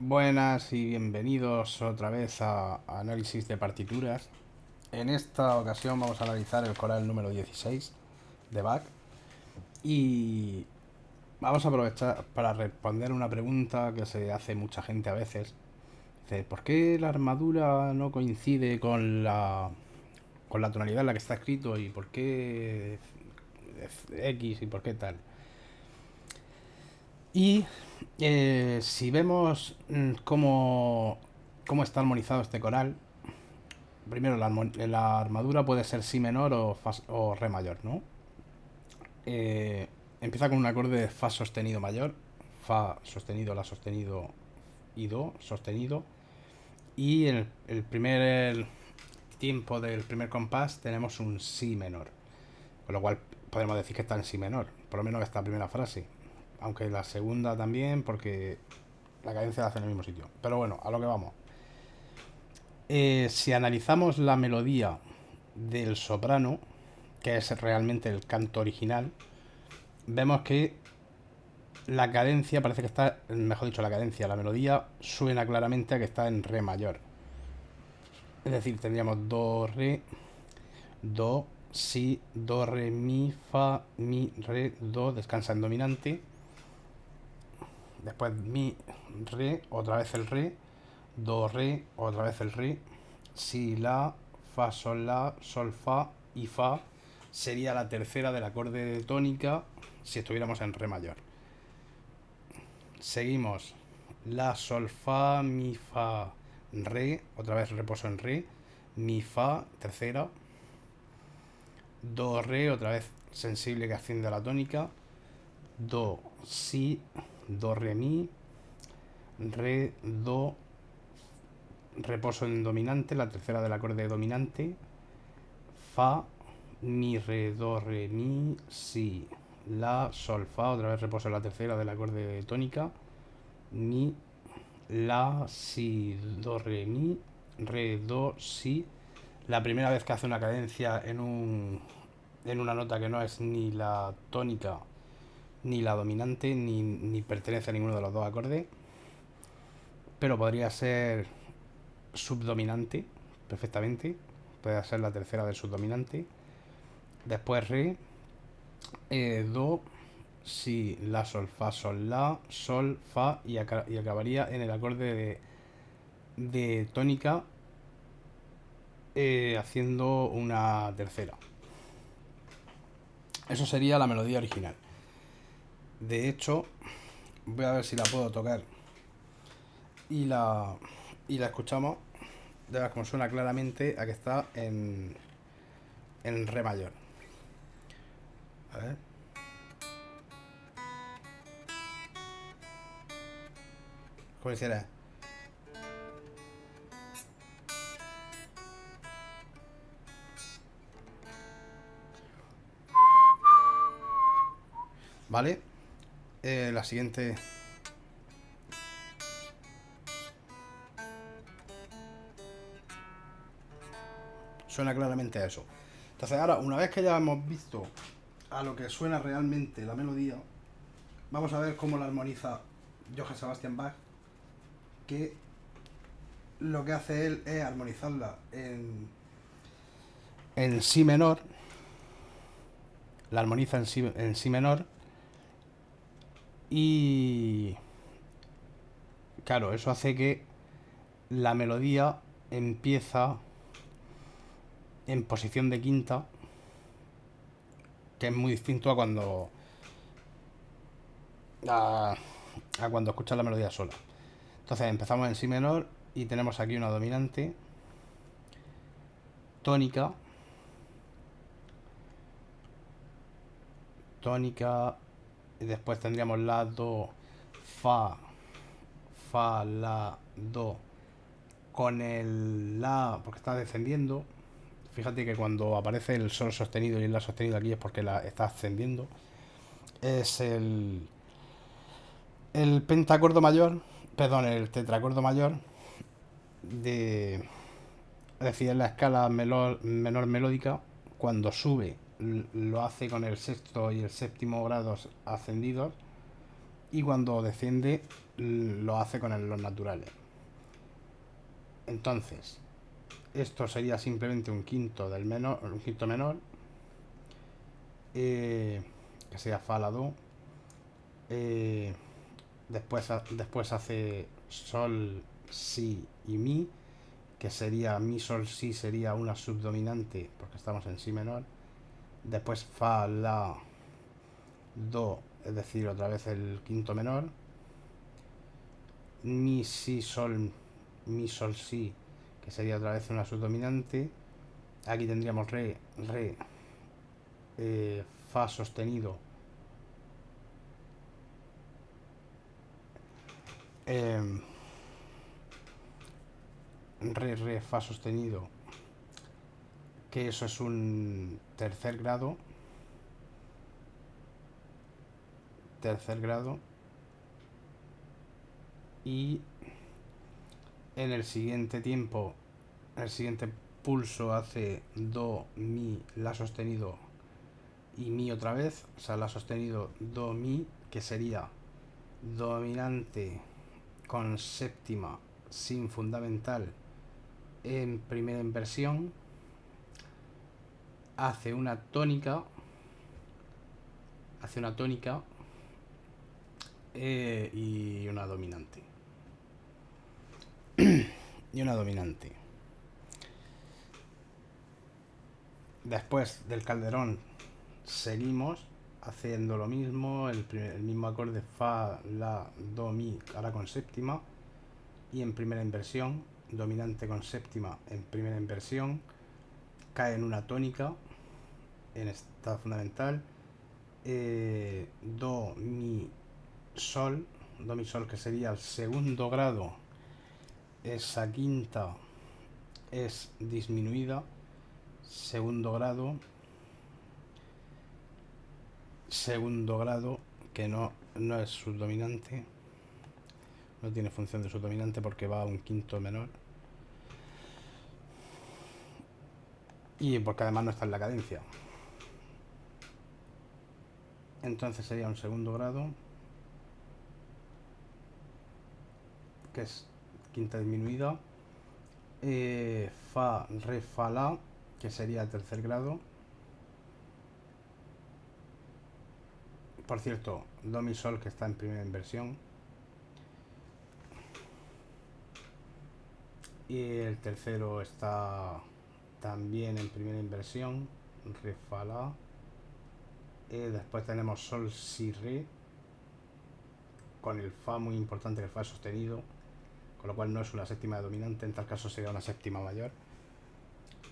Buenas y bienvenidos otra vez a Análisis de Partituras. En esta ocasión vamos a analizar el coral número 16 de Bach y vamos a aprovechar para responder una pregunta que se hace mucha gente a veces. Dice, ¿por qué la armadura no coincide con la tonalidad en la que está escrito y por qué X y por qué tal? Y si vemos cómo está armonizado este coral, primero la armadura puede ser si menor o re mayor, ¿no? Eh, Empieza con un acorde de fa sostenido mayor, fa sostenido, la sostenido y do sostenido. Y en el primer tiempo del primer compás tenemos un si menor, con lo cual podemos decir que está en si menor, por lo menos esta primera frase, aunque la segunda también, porque la cadencia la hace en el mismo sitio. Pero bueno, a lo que vamos. Si analizamos la melodía del soprano, que es realmente el canto original, vemos que la cadencia parece que está, mejor dicho, la melodía suena claramente a que está en re mayor. Es decir, tendríamos do, re, do, si, do, re, mi, fa, mi, re, do, descansa en dominante. Después mi, re, otra vez el re, do, re, otra vez el re, si, la, sol, fa y fa sería la tercera del acorde de tónica si estuviéramos en re mayor. Seguimos la, sol, fa, mi, fa, re, otra vez reposo en re, mi, fa, tercera, do, re, otra vez sensible que asciende a la tónica, do, si, do, re, mi, re, do, reposo en dominante, la tercera del acorde dominante, fa, mi, re, do, re, mi, si, la, sol, fa, otra vez reposo en la tercera del acorde tónica, mi, la, si, do, re, do, si. La primera vez que hace una cadencia en una nota que no es ni la tónica ni la dominante, ni pertenece a ninguno de los dos acordes, pero podría ser subdominante perfectamente, puede ser la tercera del subdominante. Después re, do, si, la, sol, sol, fa y acabaría en el acorde de tónica haciendo una tercera. Eso sería la melodía original. De hecho, voy a ver si la puedo tocar y la escuchamos. Ya ves como suena claramente a que está en re mayor. A ver. Como hiciera. ¿Vale? La siguiente suena claramente a eso. Entonces ahora, una vez que ya hemos visto a lo que suena realmente la melodía, vamos a ver cómo la armoniza Johann Sebastian Bach, que lo que hace él es armonizarla en si menor, la armoniza en si menor y claro, eso hace que la melodía empieza en posición de quinta, que es muy distinto a, a cuando escuchas la melodía sola. Entonces empezamos en si menor y tenemos aquí una dominante, tónica, tónica, y después tendríamos la, do, fa, fa, la, do, con el la, porque está descendiendo. Fíjate que cuando aparece el sol sostenido y el la sostenido aquí es porque la está ascendiendo. Es el pentacordo mayor, perdón, el tetracordo mayor de, es decir, es la escala menor melódica. Cuando sube lo hace con el sexto y el séptimo grados ascendidos y cuando desciende lo hace con los naturales. Entonces, esto sería simplemente un quinto del menor, un quinto menor, que sería fa la do. Después hace sol, si y mi, que sería mi, sol, si sería una subdominante porque estamos en si menor. Después fa, la, do, es decir, otra vez el quinto menor. Mi, si, sol, mi, sol, si, que sería otra vez una subdominante. Aquí tendríamos re, re, fa sostenido, eh, re, re, fa sostenido, que eso es un tercer grado, y en el siguiente tiempo, en el siguiente pulso hace do, mi, la sostenido y mi otra vez, o sea, la sostenido, do, mi, que sería dominante con séptima sin fundamental en primera inversión, hace una tónica, y una dominante. Y una dominante. Después del calderón seguimos haciendo lo mismo, el mismo acorde fa, la, do, mi, ahora con séptima, y en primera inversión, dominante con séptima en primera inversión, cae en una tónica en estado fundamental, do, mi, sol, do, mi, sol, que sería el segundo grado, esa quinta es disminuida, segundo grado, que no es subdominante, no tiene función de subdominante porque va a un quinto menor, y porque además no está en la cadencia. Entonces sería un segundo grado, que es quinta disminuida, fa, re, fa, la, que sería tercer grado. Por cierto, do, mi, sol, que está en primera inversión. Y el tercero está también en primera inversión, re, fa, la. Después tenemos sol, si, re, con el fa muy importante, que el fa es sostenido, con lo cual no es una séptima dominante, en tal caso sería una séptima mayor.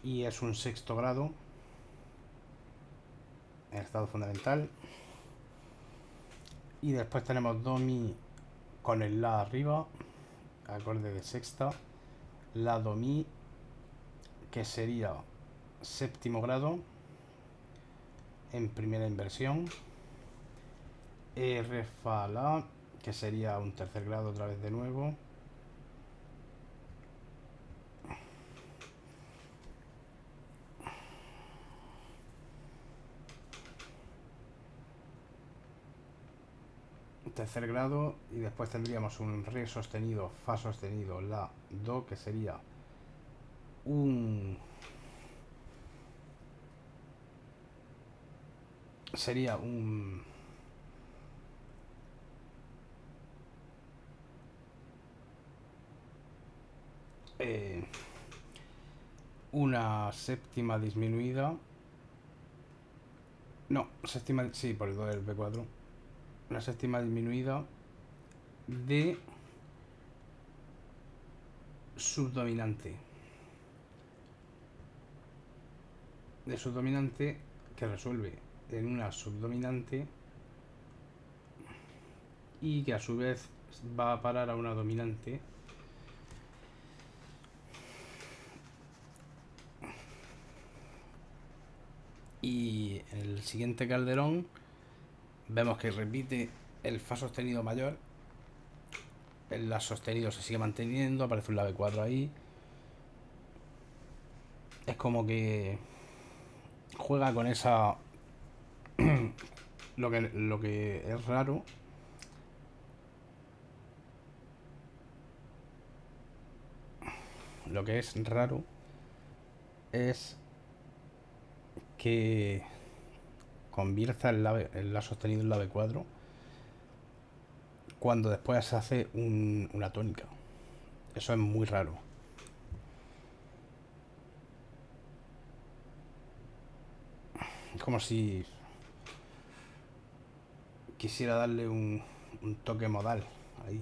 Y es un sexto grado en estado fundamental. Y después tenemos do, mi, con el la arriba, acorde de sexta, la, do, mi, que sería séptimo grado en primera inversión, re, fa, la, que sería un tercer grado otra vez de nuevo, tercer grado. Y después tendríamos un re sostenido, fa sostenido, la, do, que sería un eh, una séptima disminuida, no, séptima, sí, por el do del B4, una séptima disminuida de subdominante, que resuelve en una subdominante y que a su vez va a parar a una dominante. Y en el siguiente calderón vemos que repite el fa sostenido mayor, el la sostenido se sigue manteniendo, aparece un la B4 ahí. Es como que juega con esa lo que es raro lo que es raro es que convierta el la sostenido en la B4 cuando después se hace una tónica. Eso es muy raro. Es como si quisiera darle un toque modal ahí.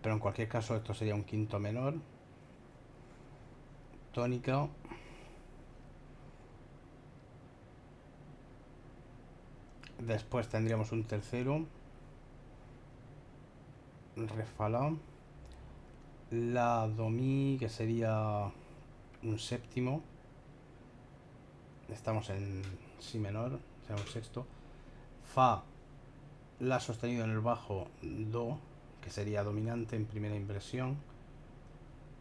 Pero en cualquier caso esto sería un quinto menor, tónica, después tendríamos un tercero, re fa la, la do mi, que sería un séptimo, estamos en si menor, será un sexto, fa, la sostenido en el bajo, do, que sería dominante en primera inversión,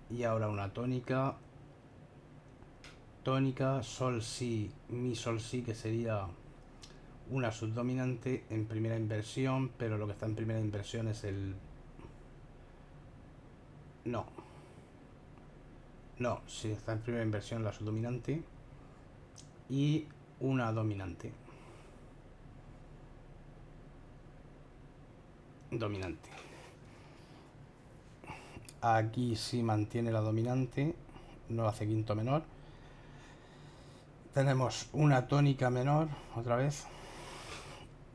y ahora una tónica, tónica, sol si, mi sol si, que sería una subdominante en primera inversión, pero lo que está en primera inversión es el... No, no, si está en primera inversión la subdominante y una dominante. Dominante. Aquí sí mantiene la dominante, no hace quinto menor. Tenemos una tónica menor, otra vez.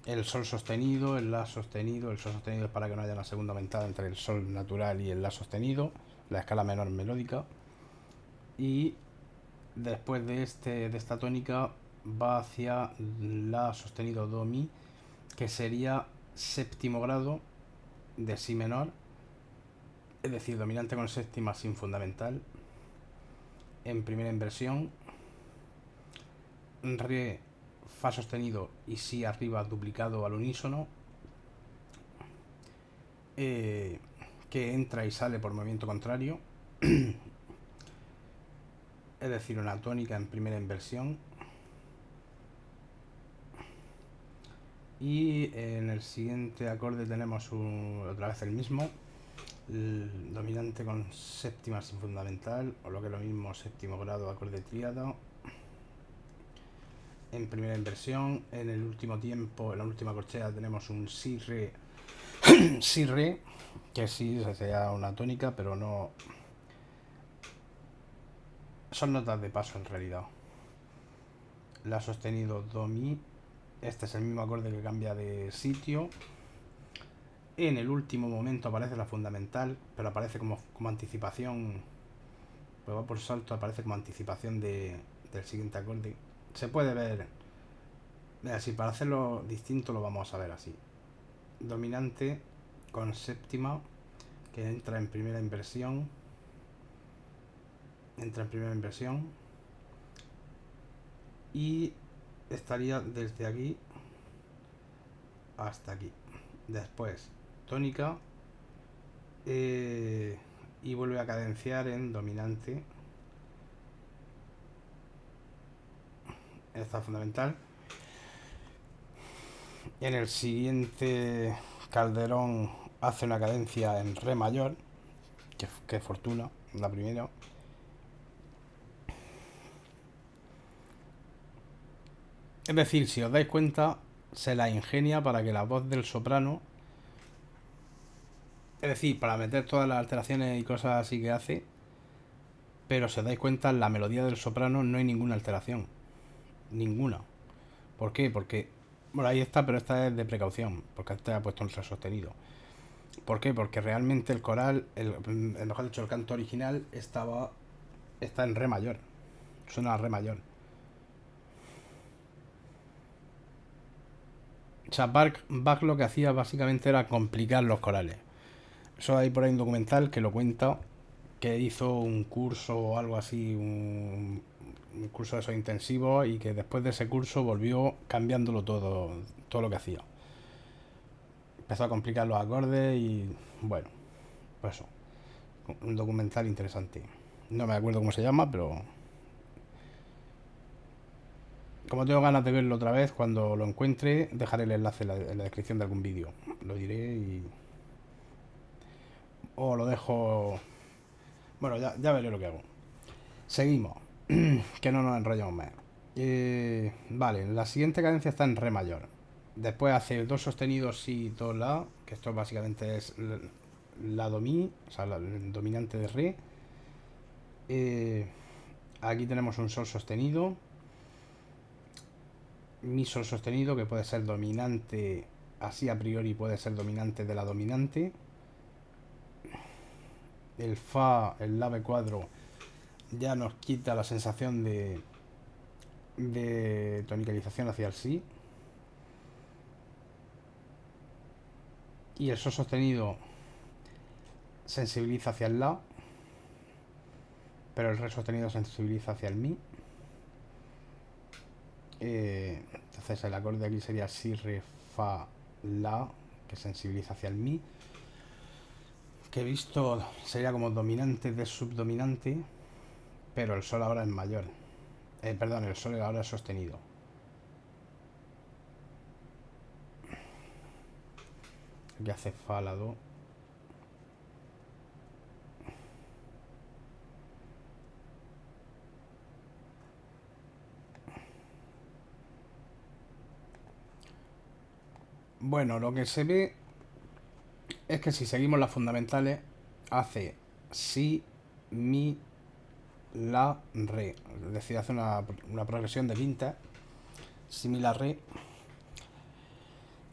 El sol sostenido, el la sostenido. El sol sostenido es para que no haya una segunda aumentada entre el sol natural y el la sostenido. La escala menor melódica. Y después de esta tónica va hacia la sostenido do mi, que sería séptimo grado de si menor, es decir, dominante con séptima sin fundamental en primera inversión, re, fa sostenido y si arriba duplicado al unísono, que entra y sale por movimiento contrario, es decir, una tónica en primera inversión. Y en el siguiente acorde tenemos otra vez el mismo, el dominante con séptima sin fundamental, o lo que es lo mismo, séptimo grado, acorde tríada en primera inversión. En el último tiempo, en la última corchea, tenemos un si re si re, que sí sería una tónica, pero no son notas de paso en realidad. La sostenido do mi, este es el mismo acorde que cambia de sitio. En el último momento aparece la fundamental, pero aparece como anticipación, pues va por salto, aparece como anticipación del siguiente acorde. Se puede ver así, para hacerlo distinto lo vamos a ver así. Dominante con séptima, que entra en primera inversión, y estaría desde aquí hasta aquí. Después tónica, y vuelve a cadenciar en dominante. Esta fundamental. En el siguiente calderón hace una cadencia en re mayor, que fortuna, la primera. Es decir, si os dais cuenta, se la ingenia para que la voz del soprano, es decir, para meter todas las alteraciones y cosas así que hace, pero si os dais cuenta, en la melodía del soprano no hay ninguna alteración. Ninguna. ¿Por qué? Porque, bueno, ahí está, pero esta es de precaución, porque este ha puesto un re sostenido. ¿Por qué? Porque realmente el coral, mejor dicho, el canto original está en re mayor. Suena a re mayor. O sea, Bach lo que hacía básicamente era complicar los corales. Eso hay por ahí un documental que lo cuenta, que hizo un curso o algo así, un curso de esos intensivos, y que después de ese curso volvió cambiándolo todo lo que hacía. Empezó a complicar los acordes y bueno, pues eso. Un documental interesante. No me acuerdo cómo se llama, pero como tengo ganas de verlo otra vez, cuando lo encuentre dejaré el enlace en la descripción de algún vídeo. Lo diré y... o lo dejo Bueno, ya veré lo que hago. Seguimos, que no nos enrollamos más. Vale, la siguiente cadencia está en re mayor. Después hace do sostenido, si, do, la, que esto básicamente es la do mi, o sea, el dominante de re. Aquí tenemos un sol sostenido, mi sol sostenido, que puede ser dominante, así a priori puede ser dominante de la dominante. El fa, el la cuadro, ya nos quita la sensación de tonicalización hacia el si. Y el sol sostenido sensibiliza hacia el la, pero el re sostenido sensibiliza hacia el mi. Entonces el acorde aquí sería si, re, fa, la, que sensibiliza hacia el mi. Que he visto sería como dominante de subdominante, pero el sol ahora es mayor. Perdón, el sol ahora es sostenido. Aquí hace fa, la, do. Bueno, lo que se ve es que si seguimos las fundamentales, hace si, mi, la, re. Es decir, hace una progresión de quinta. Si, mi, la, re.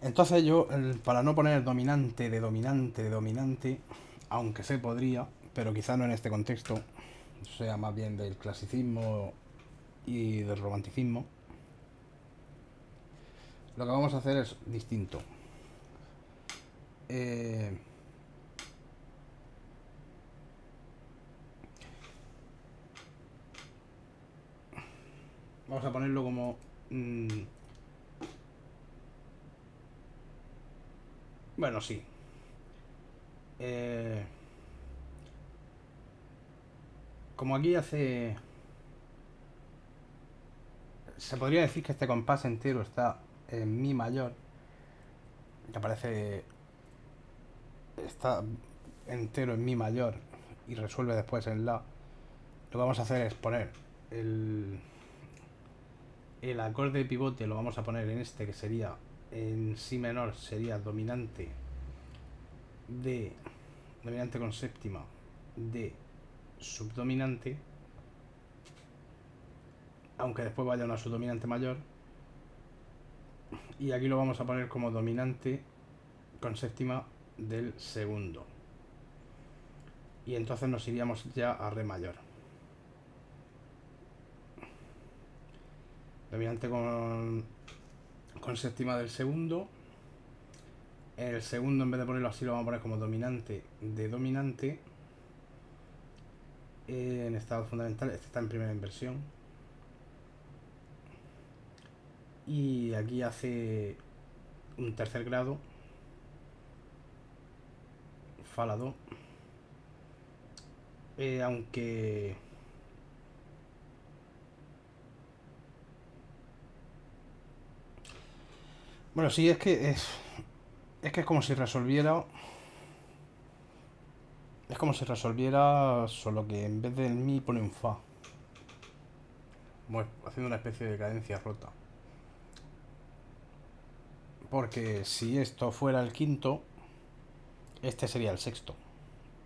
Entonces yo, para no poner dominante de dominante de dominante, aunque se podría, pero quizá no en este contexto, sea más bien del clasicismo y del romanticismo, lo que vamos a hacer es distinto. Eh, Vamos a ponerlo como... bueno, sí. Eh, Como aquí hace... Se podría decir que este compás entero está en mi mayor, que aparece... Está entero en mi mayor y resuelve después en la. Lo que vamos a hacer es poner el, el acorde de pivote, lo vamos a poner en este, que sería en si menor, sería dominante de dominante con séptima de subdominante, aunque después vaya una subdominante mayor, y aquí lo vamos a poner como dominante con séptima del segundo, y entonces nos iríamos ya a re mayor. Dominante con séptima del segundo. En el segundo, en vez de ponerlo así, lo vamos a poner como dominante de dominante. En estado fundamental, este está en primera inversión. Y aquí hace un tercer grado, fa, la, do. Aunque... Bueno, sí, es que es como si resolviera... Es como si resolviera, solo que en vez del mi pone un fa. Bueno, haciendo una especie de cadencia rota. Porque si esto fuera el quinto, este sería el sexto.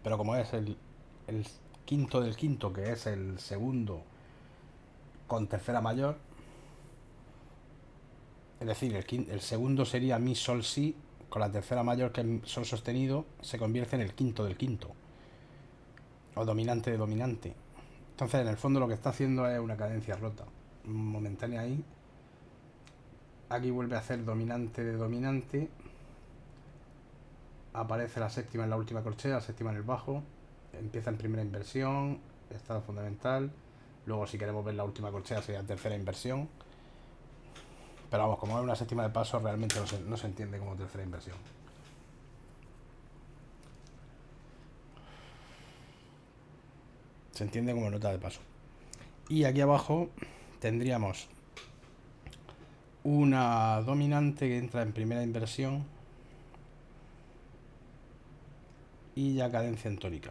Pero como es el quinto del quinto, que es el segundo con tercera mayor, es decir, el segundo sería mi, sol, si, con la tercera mayor, que es sol sostenido, se convierte en el quinto del quinto, o dominante de dominante. Entonces, en el fondo, lo que está haciendo es una cadencia rota, momentánea ahí. Aquí vuelve a hacer dominante de dominante. Aparece la séptima en la última corchea, la séptima en el bajo. Empieza en primera inversión, estado fundamental. Luego, si queremos ver la última corchea, sería tercera inversión. Pero vamos, como es una séptima de paso, realmente no se entiende como tercera inversión. Se entiende como nota de paso. Y aquí abajo tendríamos una dominante que entra en primera inversión y ya cadencia en tónica.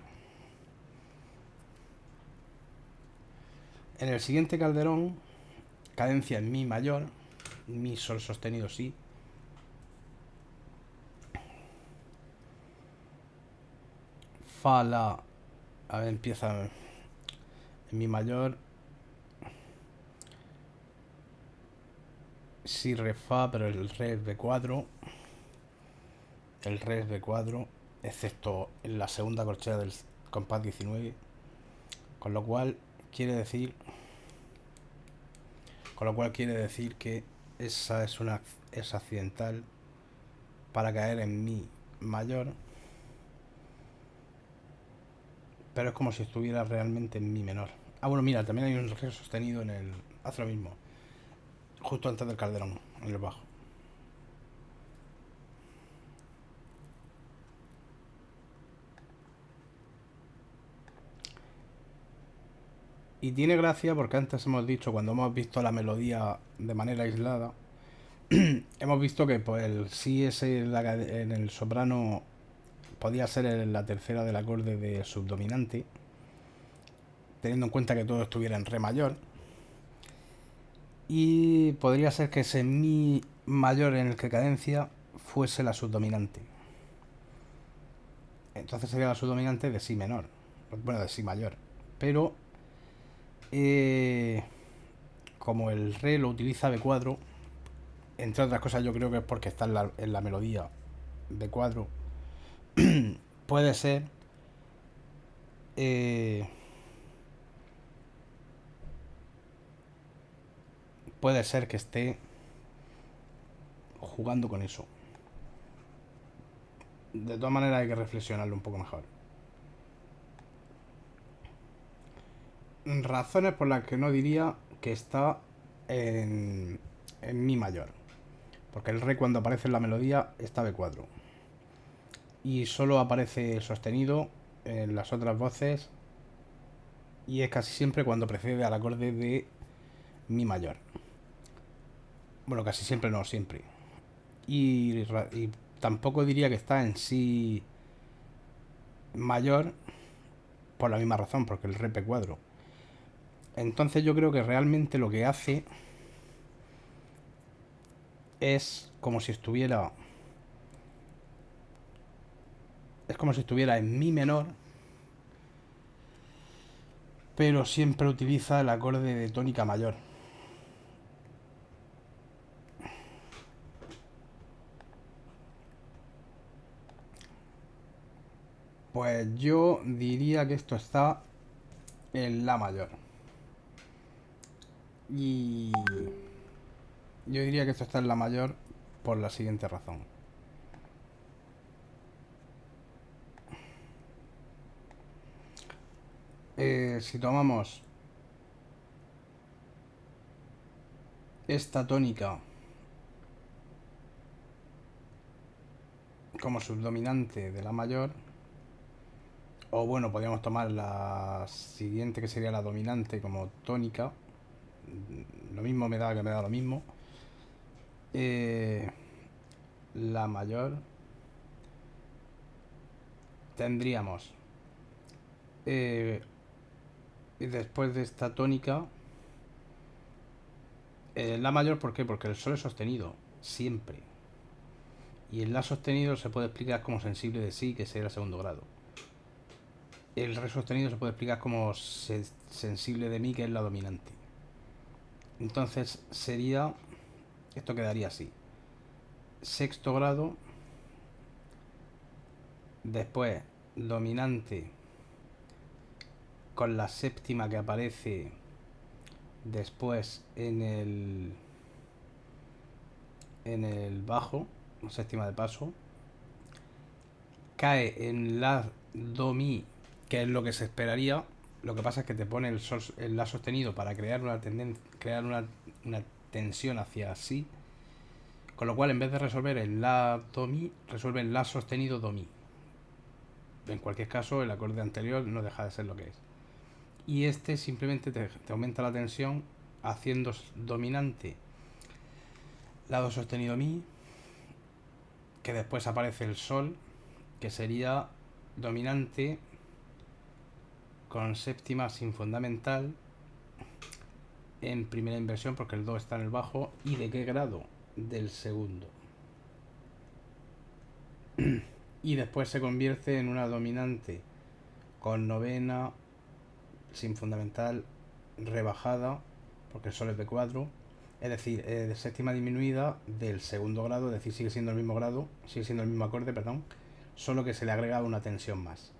En el siguiente calderón, cadencia en mi mayor, mi sol sostenido sí. Fa, la, a ver, empieza en mi mayor, si, re, fa, pero el re es B4, el re es B4, excepto en la segunda corchea del compás 19, con lo cual quiere decir que esa es accidental para caer en mi mayor, pero es como si estuviera realmente en mi menor. Ah, bueno, mira, también hay un re sostenido en el, hace lo mismo, justo antes del calderón, en el bajo. Y tiene gracia porque antes hemos dicho, cuando hemos visto la melodía de manera aislada, hemos visto que pues el si es en el soprano podía ser en la tercera del acorde de subdominante, teniendo en cuenta que todo estuviera en re mayor. Y podría ser que ese mi mayor en el que cadencia fuese la subdominante. Entonces sería la subdominante de si menor. Bueno, de si mayor. Pero eh, como el re lo utiliza B4, entre otras cosas yo creo que es porque está en la melodía B4, puede ser eh, puede ser que esté jugando con eso. De todas maneras hay que reflexionarlo un poco mejor. Razones por las que no diría que está en mi mayor. Porque el re cuando aparece en la melodía está B4. Y solo aparece sostenido en las otras voces. Y es casi siempre cuando precede al acorde de mi mayor. Bueno, casi siempre no, siempre. Y tampoco diría que está en si mayor por la misma razón, porque el re P4. Entonces yo creo que realmente lo que hace es como si estuviera en mi menor, pero siempre utiliza el acorde de tónica mayor. Pues yo diría que esto está en la mayor. Y yo diría que esto está en la mayor por la siguiente razón. Si tomamos esta tónica como subdominante de la mayor, o bueno, podríamos tomar la siguiente que sería la dominante como tónica, lo mismo me da que me da lo mismo. La mayor tendríamos y después de esta tónica la mayor, ¿por qué? Porque el sol es sostenido siempre, y el la sostenido se puede explicar como sensible de si, que sería el segundo grado. El re sostenido se puede explicar como sensible de mi, que es la dominante. Entonces sería, esto quedaría así: sexto grado, después dominante con la séptima que aparece después en el bajo, séptima de paso, cae en la do mi, que es lo que se esperaría. Lo que pasa es que te pone el la sostenido para crear una tensión hacia sí, con lo cual en vez de resolver el la do mi, resuelve el la sostenido do mi. En cualquier caso, el acorde anterior no deja de ser lo que es. Y este simplemente te aumenta la tensión haciendo dominante la do sostenido mi, que después aparece el sol, que sería dominante con séptima sin fundamental, en primera inversión porque el do está en el bajo. ¿Y de qué grado? Del segundo. Y después se convierte en una dominante con novena, sin fundamental, rebajada, porque el sol es de 4, es decir, de séptima disminuida del segundo grado, es decir, sigue siendo el mismo grado, sigue siendo el mismo acorde, perdón, solo que se le agrega una tensión más.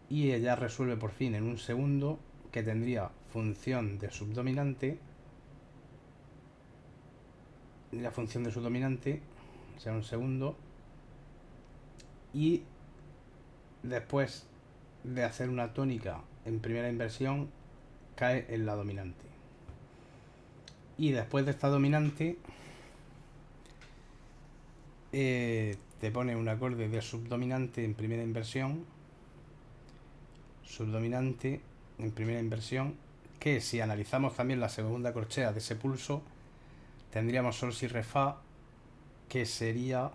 Y ella resuelve por fin en un segundo, que tendría función de subdominante. La función de subdominante será un segundo. Y después de hacer una tónica en primera inversión, cae en la dominante. Y después de esta dominante, te pone un acorde de subdominante en primera inversión, subdominante en primera inversión, que si analizamos también la segunda corchea de ese pulso, tendríamos sol si re fa, que sería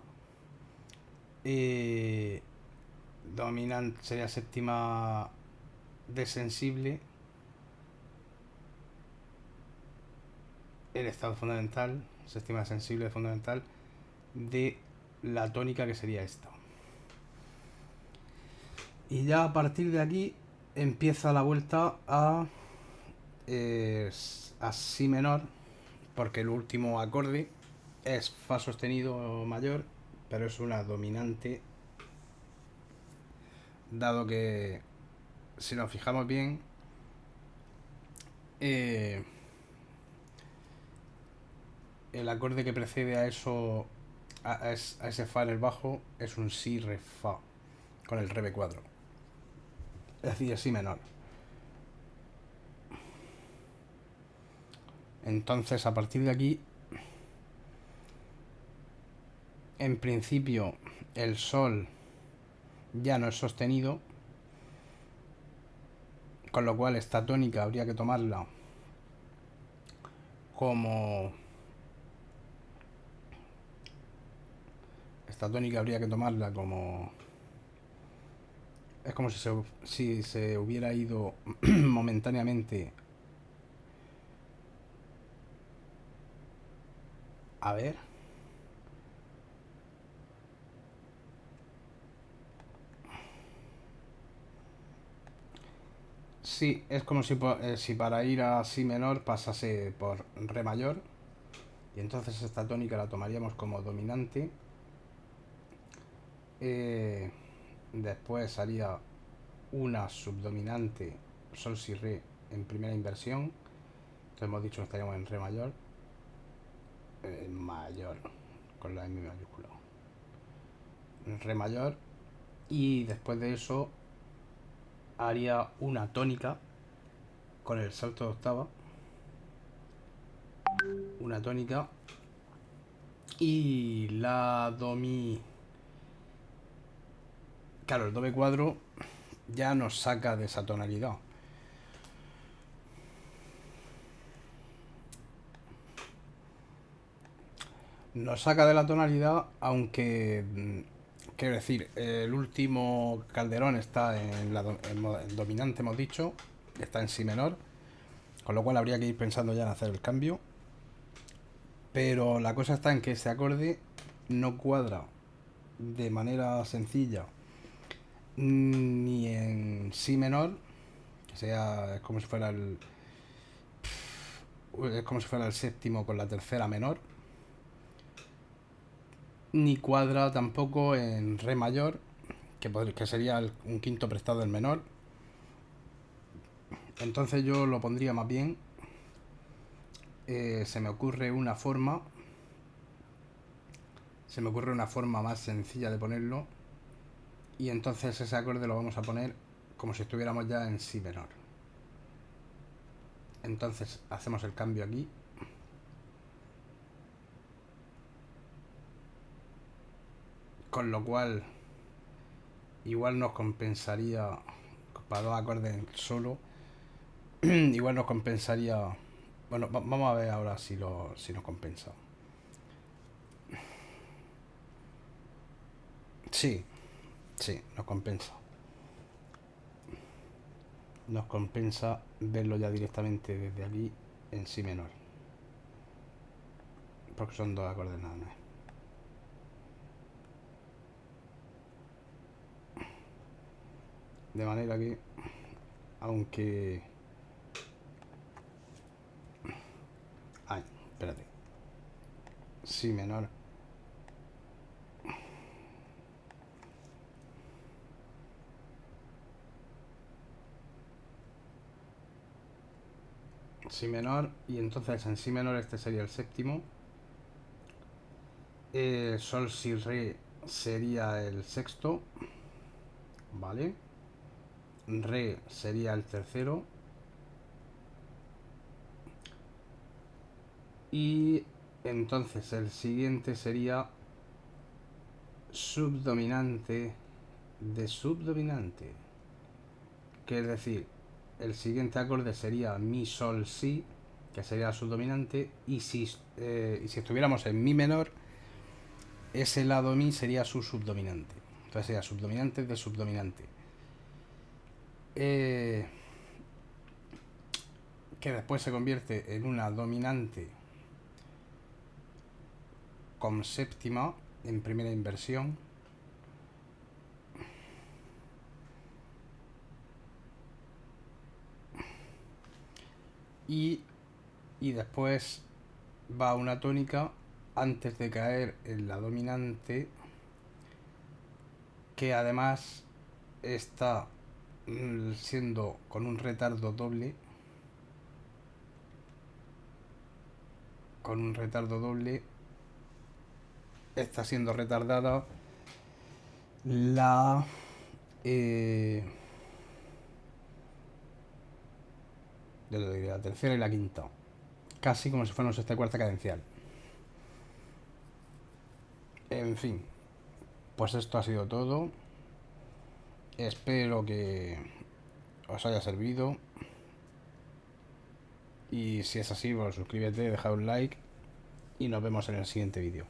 dominante, sería séptima de sensible, el estado fundamental, séptima sensible de fundamental de la tónica, que sería esta. Y ya a partir de aquí empieza la vuelta a si menor, porque el último acorde es fa sostenido mayor, pero es una dominante, dado que si nos fijamos bien, el acorde que precede a eso, a ese fa en el bajo, es un si re fa con el re be cuadro, es decir, si menor. Entonces, a partir de aquí, en principio, el sol ya no es sostenido, con lo cual esta tónica habría que tomarla como es como si se hubiera ido momentáneamente. A ver. Sí, es como si para ir a si menor pasase por re mayor. Y entonces esta tónica la tomaríamos como dominante. Después haría una subdominante sol si re en primera inversión. Entonces hemos dicho que estaríamos en re mayor. Mayor, con la M mayúscula. Re mayor. Y después de eso haría una tónica con el salto de octava. Una tónica. Y la do mi. Claro, el do be cuadro ya nos saca de esa tonalidad. Nos saca de la tonalidad, aunque quiero decir, el último calderón está en dominante, hemos dicho, está en si menor, con lo cual habría que ir pensando ya en hacer el cambio. Pero la cosa está en que ese acorde no cuadra de manera sencilla ni en si menor, que sea, es como si fuera el séptimo con la tercera menor, ni cuadra tampoco en re mayor, que sería un quinto prestado del menor. Entonces yo lo pondría más bien, se me ocurre una forma más sencilla de ponerlo, y entonces ese acorde lo vamos a poner como si estuviéramos ya en si menor. Entonces hacemos el cambio aquí. Con lo cual igual nos compensaría, para dos acordes solo, igual nos compensaría. Bueno, vamos a ver ahora si nos compensa. Sí, nos compensa. Nos compensa verlo ya directamente desde aquí. en si menor, porque son dos acordes nada más. De manera que, aunque... Ay, espérate. Si menor. Si menor, y entonces en si menor este sería el séptimo. Sol, si, re sería el sexto, ¿vale? Re sería el tercero. Y entonces el siguiente sería subdominante de subdominante. Que es decir, el siguiente acorde sería mi, sol, si, que sería subdominante. Y si estuviéramos en mi menor, ese lado mi sería su subdominante. Entonces sería subdominante de subdominante. Que después se convierte en una dominante con séptima en primera inversión. Y después va una tónica antes de caer en la dominante, que además está siendo con un retardo doble. Con un retardo doble está siendo retardada la yo te diría la tercera y la quinta, casi como si fuera una sexta y cuarta cadencial. En fin, pues esto ha sido todo. Espero que os haya servido. Y si es así, pues suscríbete, deja un like y nos vemos en el siguiente vídeo.